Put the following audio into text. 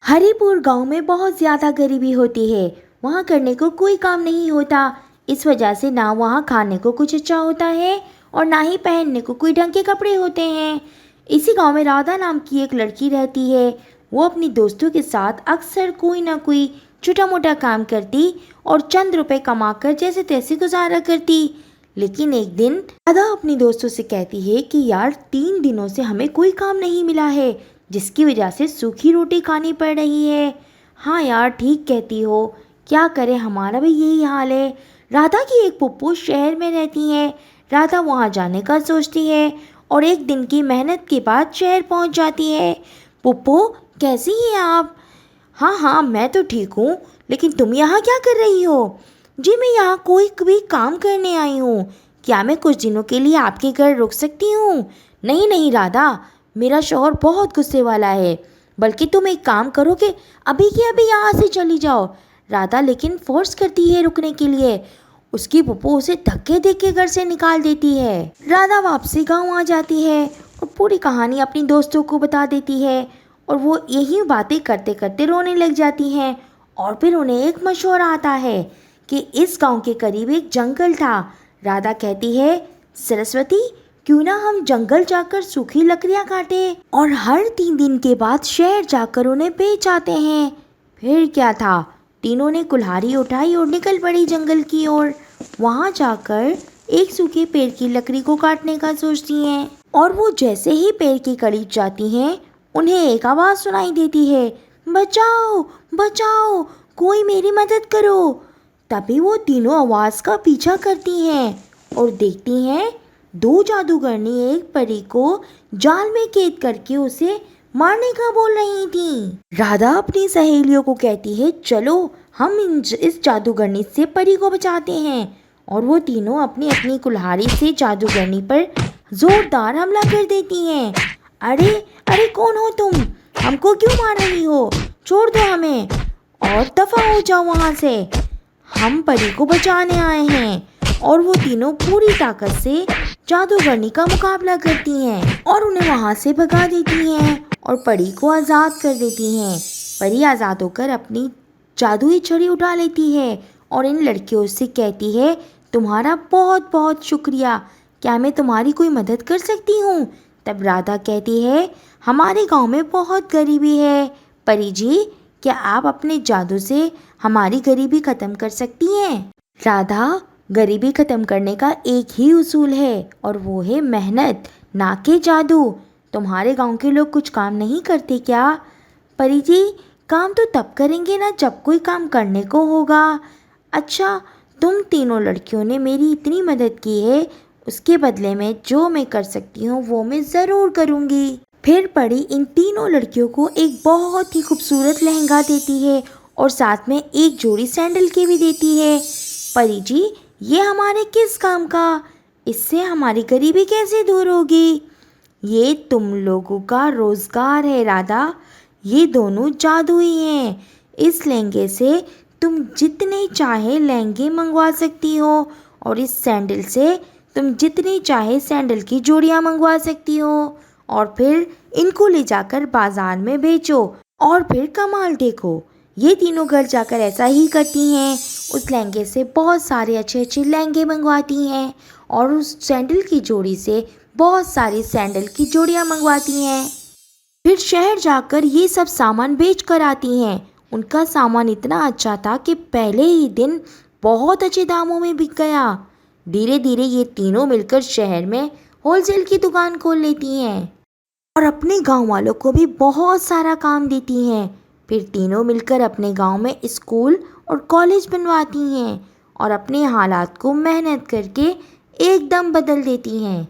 हरिपुर गांव में बहुत ज़्यादा गरीबी होती है। वहाँ करने को कोई काम नहीं होता। इस वजह से ना वहाँ खाने को कुछ अच्छा होता है और ना ही पहनने को कोई ढंग के कपड़े होते हैं। इसी गांव में राधा नाम की एक लड़की रहती है। वो अपनी दोस्तों के साथ अक्सर कोई ना कोई छोटा मोटा काम करती और चंद रुपए कमाकर जैसे तैसे गुजारा करती। लेकिन एक दिन राधा अपनी दोस्तों से कहती है कि यार 3 दिनों से हमें कोई काम नहीं मिला है, जिसकी वजह से सूखी रोटी खानी पड़ रही है। हाँ यार, ठीक कहती हो, क्या करें, हमारा भी यही हाल है। राधा की एक पुप्पू शहर में रहती है। राधा वहाँ जाने का सोचती है और एक दिन की मेहनत के बाद शहर पहुँच जाती है। पुप्पू, कैसी हैं आप? हाँ हाँ, मैं तो ठीक हूँ, लेकिन तुम यहाँ क्या कर रही हो? जी मैं यहाँ कोई भी काम करने आई हूँ। क्या मैं कुछ दिनों के लिए आपके घर रुक सकती हूँ? नहीं नहीं राधा, मेरा शौहर बहुत गुस्से वाला है। बल्कि तुम एक काम करो कि अभी के अभी यहाँ से चली जाओ। राधा लेकिन फोर्स करती है रुकने के लिए। उसकी पप्पू उसे धक्के दे के घर से निकाल देती है। राधा वापसी गाँव आ जाती है और पूरी कहानी अपनी दोस्तों को बता देती है और वो यही बातें करते करते रोने लग जाती हैं। और फिर उन्हें एक मशवरा आता है कि इस गांव के करीब एक जंगल था। राधा कहती है, सरस्वती, क्यों ना हम जंगल जाकर सूखी लकड़ियां काटें और हर 3 दिन के बाद शहर जाकर उन्हें बेच आते हैं। फिर क्या था, तीनों ने कुल्हाड़ी उठाई और निकल पड़ी जंगल की ओर। वहां जाकर एक सूखे पेड़ की लकड़ी को काटने का सोचती हैं और वो जैसे ही पेड़ के करीब जाती हैं, उन्हें एक आवाज़ सुनाई देती है, बचाओ बचाओ, कोई मेरी मदद करो। तभी वो तीनों आवाज़ का पीछा करती हैं और देखती हैं 2 जादूगरनी एक परी को जाल में कैद करके उसे मारने का बोल रही थी। राधा अपनी सहेलियों को कहती है, चलो हम इस जादूगरनी से परी को बचाते हैं। और वो तीनों अपनी अपनी कुल्हाड़ी से जादूगरनी पर जोरदार हमला कर देती हैं। अरे अरे, कौन हो तुम? हमको क्यों मार रही हो? छोड़ दो हमें और दफा हो जाओ वहाँ से। हम परी को बचाने आए हैं। और वो तीनों पूरी ताकत से जादूगरनी का मुकाबला करती हैं और उन्हें वहाँ से भगा देती हैं और परी को आज़ाद कर देती हैं। परी आज़ाद होकर अपनी जादुई छड़ी उठा लेती है और इन लड़कियों से कहती है, तुम्हारा बहुत बहुत शुक्रिया, क्या मैं तुम्हारी कोई मदद कर सकती हूँ? तब राधा कहती है, हमारे गांव में बहुत गरीबी है। परी जी, क्या आप अपने जादू से हमारी गरीबी ख़त्म कर सकती हैं? राधा, गरीबी ख़त्म करने का एक ही उसूल है और वो है मेहनत, ना कि जादू। तुम्हारे गांव के लोग कुछ काम नहीं करते क्या? परी जी, काम तो तब करेंगे ना जब कोई काम करने को होगा। अच्छा, तुम तीनों लड़कियों ने मेरी इतनी मदद की है, उसके बदले में जो मैं कर सकती हूँ वो मैं ज़रूर करूँगी। फिर परी इन तीनों लड़कियों को एक बहुत ही खूबसूरत लहंगा देती है और साथ में एक जोड़ी सैंडल की भी देती है। परी जी, ये हमारे किस काम का? इससे हमारी गरीबी कैसे दूर होगी? ये तुम लोगों का रोज़गार है राधा। ये दोनों जादुई हैं। इस लहंगे से तुम जितने चाहे लहंगे मंगवा सकती हो और इस सैंडल से तुम जितनी चाहे सैंडल की जोड़ियाँ मंगवा सकती हो और फिर इनको ले जाकर बाज़ार में बेचो और फिर कमाल देखो। ये तीनों घर जाकर ऐसा ही करती हैं। उस लहंगे से बहुत सारे अच्छे अच्छे लहंगे मंगवाती हैं और उस सैंडल की जोड़ी से बहुत सारी सैंडल की जोड़ियाँ मंगवाती हैं। फिर शहर जाकर ये सब सामान बेच कर आती हैं। उनका सामान इतना अच्छा था कि पहले ही दिन बहुत अच्छे दामों में बिक गया। धीरे धीरे ये तीनों मिलकर शहर में होलसेल की दुकान खोल लेती हैं और अपने गांव वालों को भी बहुत सारा काम देती हैं। फिर तीनों मिलकर अपने गांव में स्कूल और कॉलेज बनवाती हैं और अपने हालात को मेहनत करके एकदम बदल देती हैं।